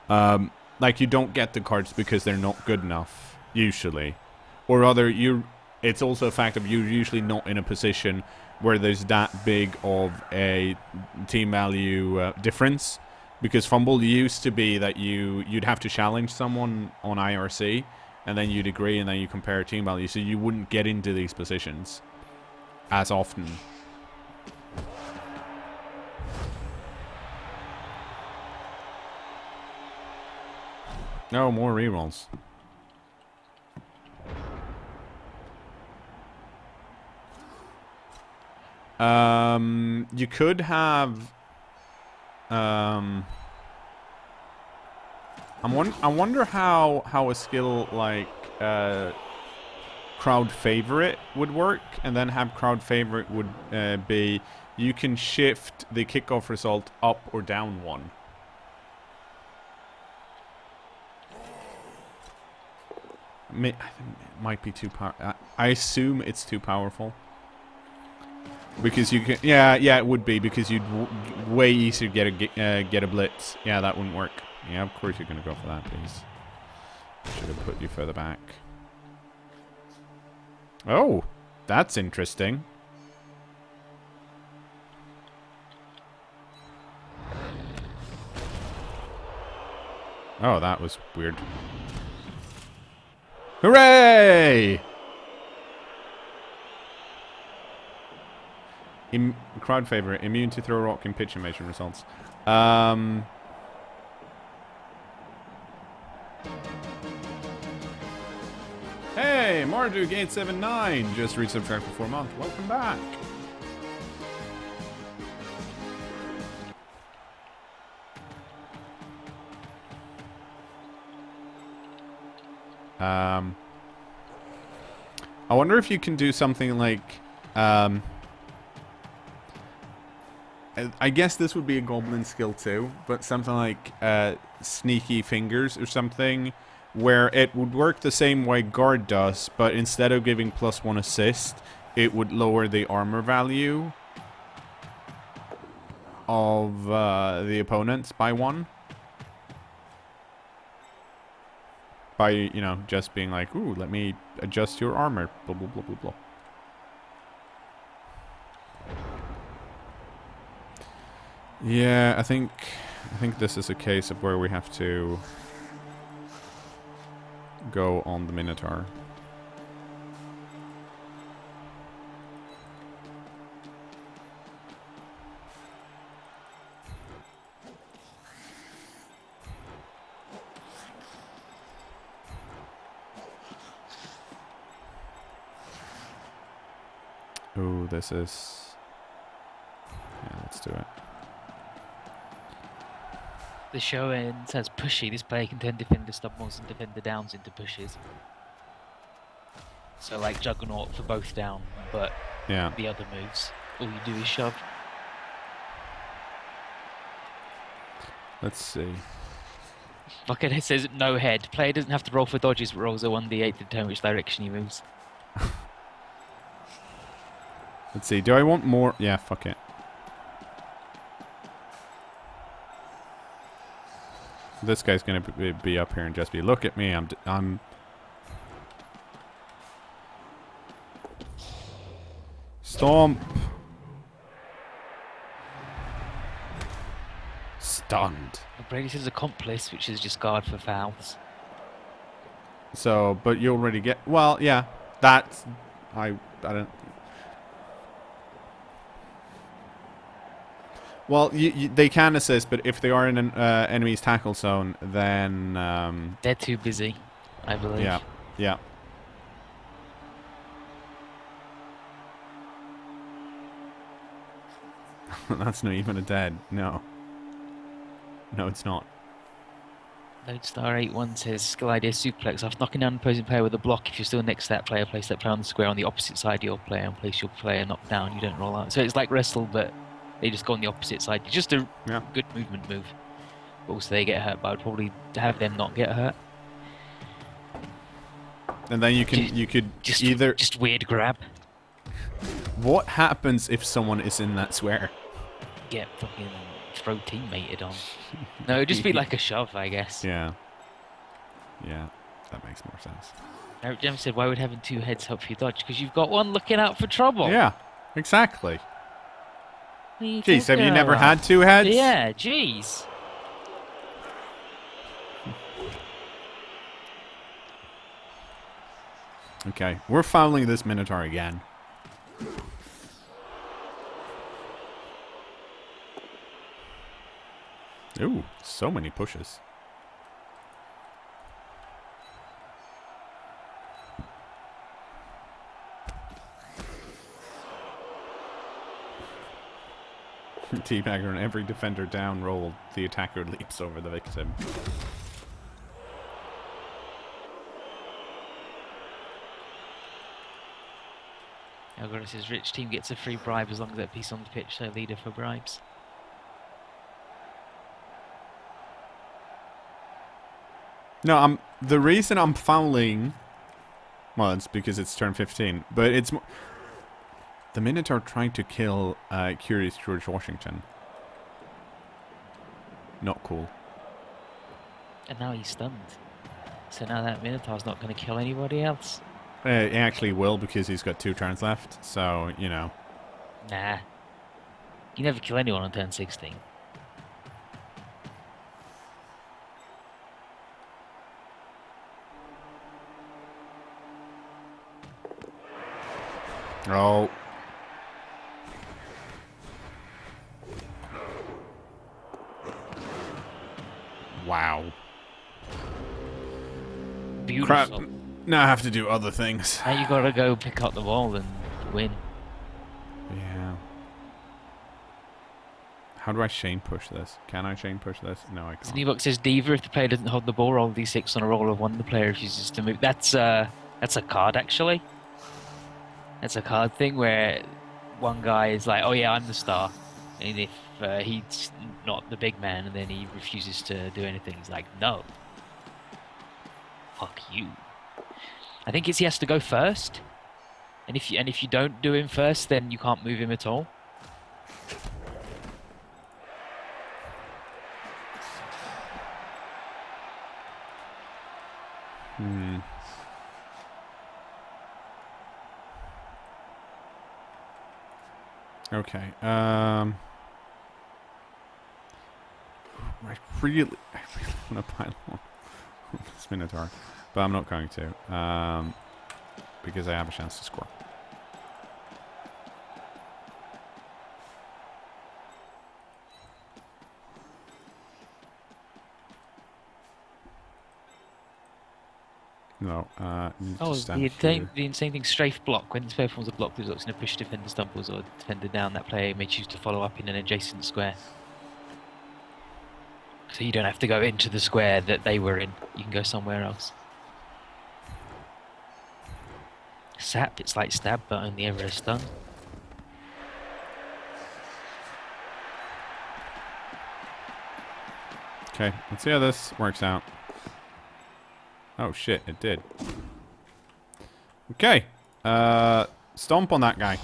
Like, you don't get the cards because they're not good enough, usually. Or rather, it's also a fact of you're usually not in a position where there's that big of a team value difference. Because Fumble used to be that you'd have to challenge someone on IRC, and then you'd agree, and then you compare team value. So you wouldn't get into these positions as often. No, more rerolls. You could have. I wonder how a skill like crowd favorite would work, and then have crowd favorite would be you can shift the kickoff result up or down one. I think it might be too powerful. I assume it's too powerful. Because you can, yeah, it would be because you'd way easier get a blitz. Yeah, that wouldn't work. Yeah, of course you're gonna go for that, please. Should have put you further back. Oh, that's interesting. Oh, that was weird. Hooray! Crowd favorite, immune to throw rock in pitch invasion results. Hey, Marduk879 just resubscribed for 4 months. Welcome back. I wonder if you can do something like, I guess this would be a goblin skill too, but something like sneaky fingers or something, where it would work the same way guard does, but instead of giving +1 assist, it would lower the armor value of the opponents by 1. By, you know, just being like, ooh, let me adjust your armor, blah, blah, blah, blah, blah. Yeah, I think this is a case of where we have to go on the Minotaur. Ooh, this is... Yeah, let's do it. The show says pushy. This player can turn defender stubbles and defender downs into pushes. So like Juggernaut for both down, but yeah, the other moves, all you do is shove. Let's see. Look at it, says no head. Player doesn't have to roll for dodges, but rolls a 1d8 to determine which direction he moves. Let's see. Do I want more? Yeah, fuck it. This guy's gonna be up here and just be, look at me. I'm. Stomp. Stunned. Brady says accomplice, which is just guard for fouls. So, but you already get. Well, yeah. That's. I don't. Well, they can assist, but if they are in an enemy's tackle zone, then... they're too busy, I believe. Yeah, yeah. That's not even a dead. No. No, it's not. Lodestar81 says, skill idea suplex. After knocking down an opposing player with a block, if you're still next to that player, place that player on the square on the opposite side of your player and place your player knocked down. You don't roll out. So it's like wrestle, but... they just go on the opposite side. It's just a good movement move. But also they get hurt, but I'd probably have them not get hurt. And then you could either... Just weird grab. What happens if someone is in that square? Get fucking throw teammated on. No, it'd just be like a shove, I guess. Yeah. Yeah, that makes more sense. Eric Gem said, why would having 2 heads help you dodge? Because you've got one looking out for trouble. Yeah, exactly. Jeez, have you never had 2 heads? Yeah, jeez. Okay, we're fouling this Minotaur again. Ooh, so many pushes. teabagger on every defender down roll, the attacker leaps over the victim. Algorithm says rich team gets a free bribe as long as that piece on the pitch, so leader for bribes. No, the reason I'm fouling, well, it's because it's turn 15, but it's the Minotaur trying to kill Curious George Washington. Not cool. And now he's stunned. So now that Minotaur's not going to kill anybody else. He actually will because he's got 2 turns left, so, you know. Nah. You never kill anyone on turn 16. Oh. Wow. Beautiful. Crap. Now I have to do other things. Now you gotta go pick up the ball and win. Yeah. How do I chain push this? Can I chain push this? No, I can't. Sneebox says Diva, if the player doesn't hold the ball, roll d6 on a roll of 1. The player refuses to move. That's a card, actually. That's a card thing where one guy is like, oh yeah, I'm the star. And if he's not the big man and then he refuses to do anything, he's like, no. Fuck you. I think he has to go first. And if you don't do him first, then you can't move him at all. Okay. I really want to pile on this Minotaur, but I'm not going to, because I have a chance to score. No, need to stand the insane thing, strafe block. When this player forms a block that results in a push defender stumbles or defender down, that player may choose to follow up in an adjacent square. So you don't have to go into the square that they were in. You can go somewhere else. Sap, it's like stab, but only ever a stun. Okay, let's see how this works out. Oh shit, it did. Okay. Stomp on that guy.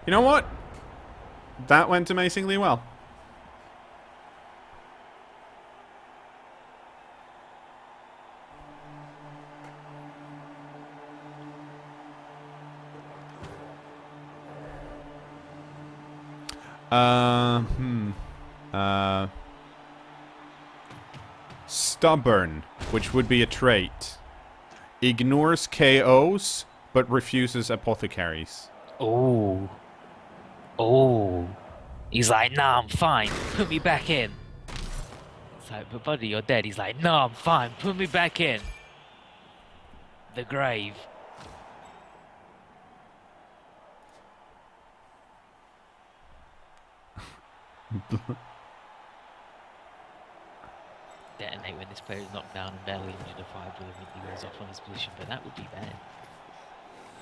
You know what? That went amazingly well. Stubborn, which would be a trait. Ignores KOs, but refuses apothecaries. Oh. Oh. He's like, nah, I'm fine. Put me back in. It's like, but buddy, you're dead. He's like, no, I'm fine. Put me back in. The grave. Detonate when this player is knocked down and barely injured a 5 with him, he goes off on his position, but that would be bad.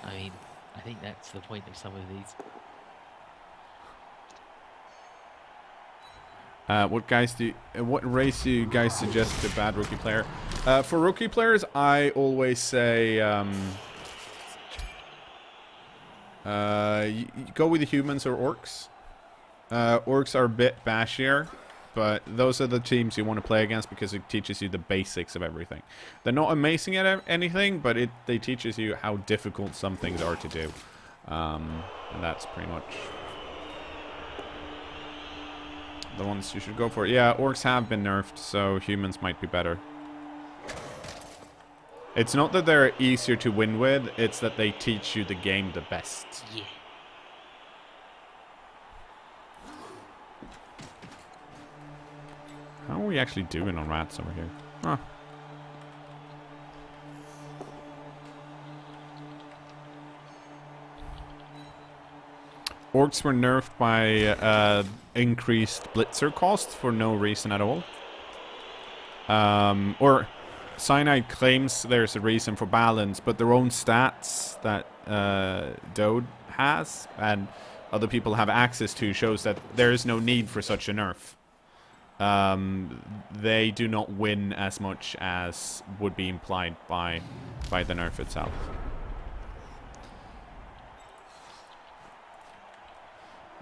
I mean, I think that's the point of some of these. What race do you guys suggest to bad rookie player? For rookie players, I always say you go with the humans or orcs. Orcs are a bit bashier, but those are the teams you want to play against because it teaches you the basics of everything. They're not amazing at anything, but they teaches you how difficult some things are to do. And that's pretty much the ones you should go for. Yeah, orcs have been nerfed, so humans might be better. It's not that they're easier to win with, it's that they teach you the game the best. Yeah. are we actually doing on rats over here? Huh. Orcs were nerfed by increased blitzer cost for no reason at all. Or Cyanide claims there's a reason for balance, but their own stats that Dode has and other people have access to shows that there is no need for such a nerf. They do not win as much as would be implied by the nerf itself.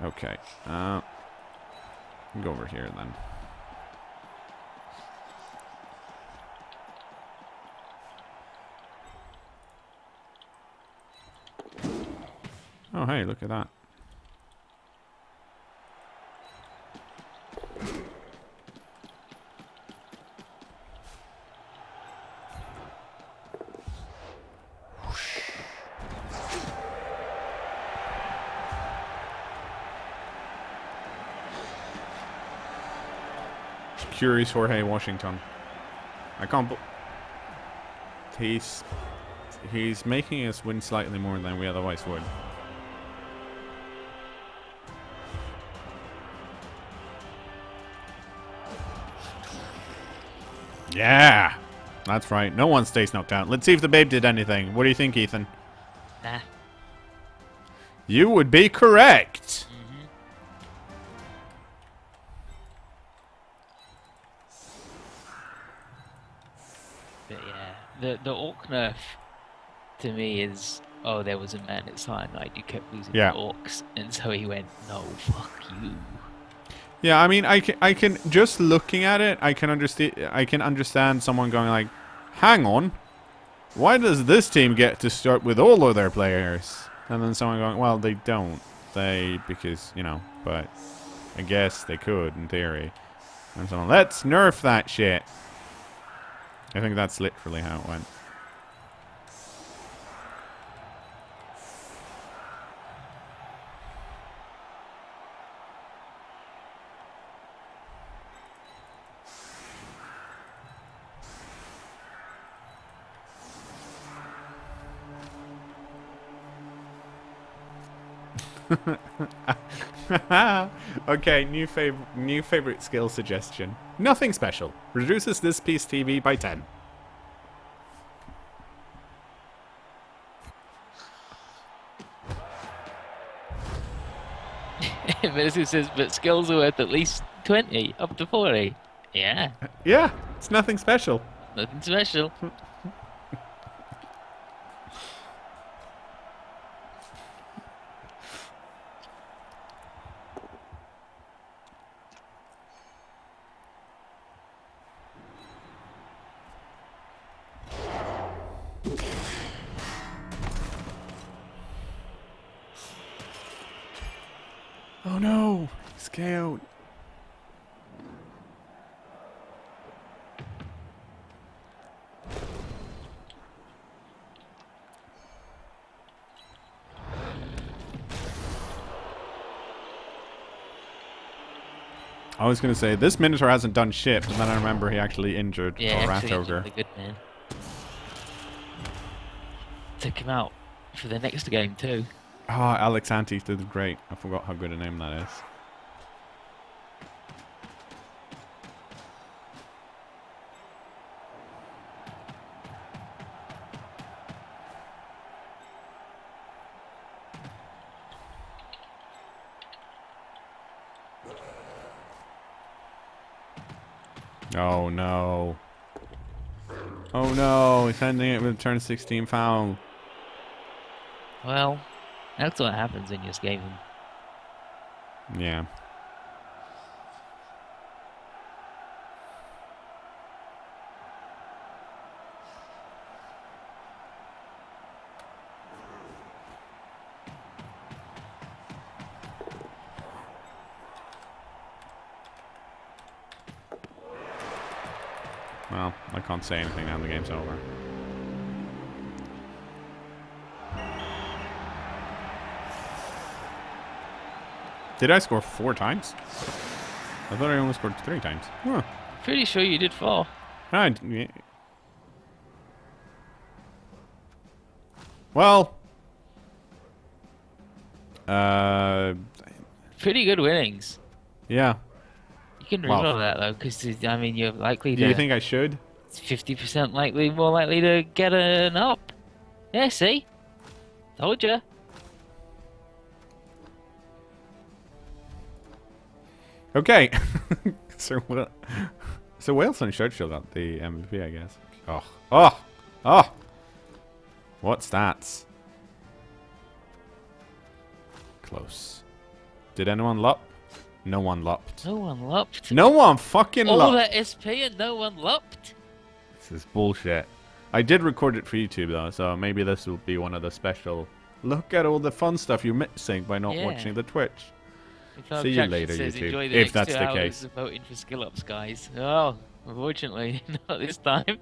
Okay, go over here then. Oh, hey, look at that. Curious Jorge Washington. I can't. He's making us win slightly more than we otherwise would. Yeah, that's right. No one stays knocked out. Let's see if the babe did anything. What do you think, Ethan? Nah. You would be correct. But yeah, the orc nerf to me is, oh, there was a man at Cyanide who kept losing to orcs, and so he went, no, fuck you. Yeah, I mean, I can just looking at it, I can understand someone going like, hang on, why does this team get to start with all of their players? And then someone going, well, they don't. Because, you know, but I guess they could in theory. And someone, let's nerf that shit. I think that's literally how it went. Okay, new favorite skill suggestion. Nothing special. Reduces this piece TV by 10. Medicine says, but skills are worth at least 20, up to 40. Yeah. Yeah, it's nothing special. Nothing special. Oh no, Scout. I was gonna say this Minotaur hasn't done shit, but then I remember he actually injured a Rat Ogre. The good man. Took him out for the next game too. Ah, Alex Antes did great. I forgot how good a name that is. Oh no. Oh no, he's ending it with a turn 16 foul. Well, that's what happens when you just gave him. Yeah. Well, I can't say anything now the game's over. Did I score 4 times? I thought I only scored 3 times. Huh. Pretty sure you did 4. Right. Yeah. Well. Pretty good winnings. Yeah. You can Well, remember that though, because I mean, you're likely do you to. think I should? It's 50% more likely to get an up. Yeah, see? Told ya. Okay. so Wilson and Churchill got the MVP, I guess. Oh. What stats? Close. Did anyone lop? No one lopped. No one lopped. No one fucking All lopped. that SP and no one lopped. This is bullshit. I did record it for YouTube though, so maybe this will be one of the special. Look at all the fun stuff you're missing by not watching the Twitch. See you later, YouTube. Enjoy the If next that's 2 the hours case. of voting for skill ups, guys. Oh, unfortunately, not this time.